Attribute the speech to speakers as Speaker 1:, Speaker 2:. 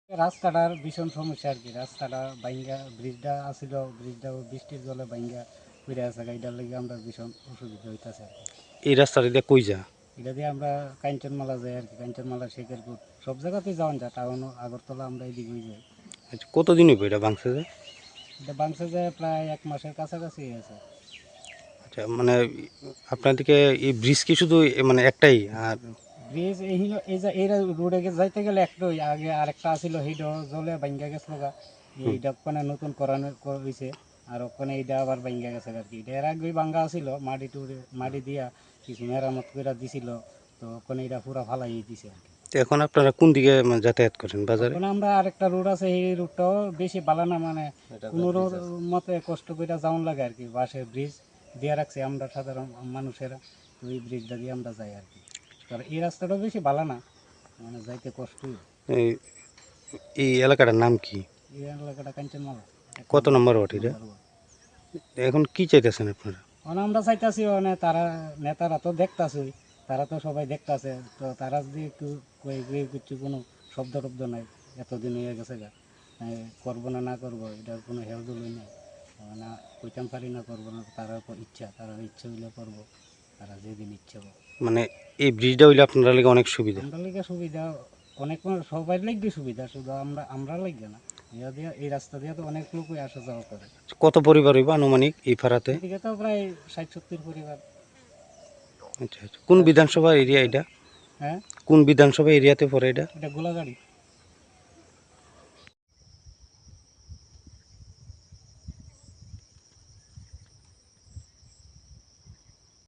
Speaker 1: রাস্তাটার ভীষণ সমস্যা আর কি। রাস্তাটা ভাঙ্গা, ব্রিজটা আসিল, ব্রিজটাও বৃষ্টির জলে ভাঙ্গা ফিরে আসে। এটার লেগে আমরা ভীষণ অসুবিধা হইতেছে আর কি।
Speaker 2: এই রাস্তাটা দিয়ে কই যা?
Speaker 1: এটা দিয়ে আমরা কাঞ্চনমালা যাই আর কি। কাঞ্চনমালা, শেখেরপুর সব জায়গাতেই যাওয়া যায়। টাউন, আগরতলা আমরা এদিকেই যাই।
Speaker 2: আচ্ছা, কতদিন হইব এটা ভাঙছে যে?
Speaker 1: এটা বাংসে যায় প্রায় 1 মাসের কাছাকাছি আছে।
Speaker 2: আচ্ছা, মানে আপনাদেরকে এই ব্রিজ কি শুধু মানে একটাই? আর
Speaker 1: ব্রিজ এই রোডে যাইতে গেলে একটাই, আগে আরেকটা আসিল, সেইটা জলে ভাঙ্গা গেছিল গা। এইটা ওখানে নতুন করানো হয়েছে। আর ওখানে এইটা আবার ভাঙ্গা গেছে আর কি। এটা এর আগেই ভাঙ্গা আসিল, মাটি দিয়া কিছু মেরামত করে দিছিল। তো ওখানে এটা পুরা ফালাই দিছে আর কি।
Speaker 2: তো এখন আপনারা কোন দিকে মানে যাতায়াত করেন বাজারে?
Speaker 1: ওখানে আমরা আরেকটা রোড আছে, এই রোডটাও বেশি ভালো না, মানে কোনো রোড মতে কষ্ট করে যাওয়ান লাগে আর কি। বাসে ব্রিজ দিয়ে রাখছে আমরা সাধারণ মানুষেরা, তো এই ব্রিজটা দিয়ে আমরা যাই আর কি। আর এই রাস্তাটাও বেশি ভালো না, মানে যাইতে কষ্টই।
Speaker 2: এই এই এলাকাটার নাম কি?
Speaker 1: এই এলাকাটা কাঞ্চনমালা।
Speaker 2: কত নম্বর ওয়ার্ড এটা? এখন কি চাইতেছেন আপনারা?
Speaker 1: মানে আমরা চাইতেছি, মানে তারা, নেতারা তো দেখতাছই, তারা তো সবাই দেখতাছে, তো তারা যদি একটু কিছু কোনো শব্দ টব্দ নাই, এতদিন হয়ে গেছে গা, করবো না না করবো এটার কোনো হেলদুলই নেই। মানে কইতাম পারি না করবো না, তারা ইচ্ছা, তারা ইচ্ছে হইলে করবো, তারা যেদিন ইচ্ছে করবো।
Speaker 2: মানে এই ব্রিজটা হইলে আপনারা লাগে অনেক সুবিধা।
Speaker 1: আমরা লিগে সুবিধা, অনেক সবাই লাগবে সুবিধা, শুধু আমরা লাগবে না। এই রাস্তা দিয়ে তো অনেক লোকই আসা যাওয়া করে।
Speaker 2: কত পরিবার হইব আনুমানিক এই পাড়াতে?
Speaker 1: এদিকে তো প্রায় 60-70 পরিবার।
Speaker 2: আচ্ছা আচ্ছা, কোন বিধানসভা এরিয়া এটা?
Speaker 1: হ্যাঁ,
Speaker 2: কোন বিধানসভা এরিয়াতে পড়ে এটা?
Speaker 1: এটা গোলাগাড়ি।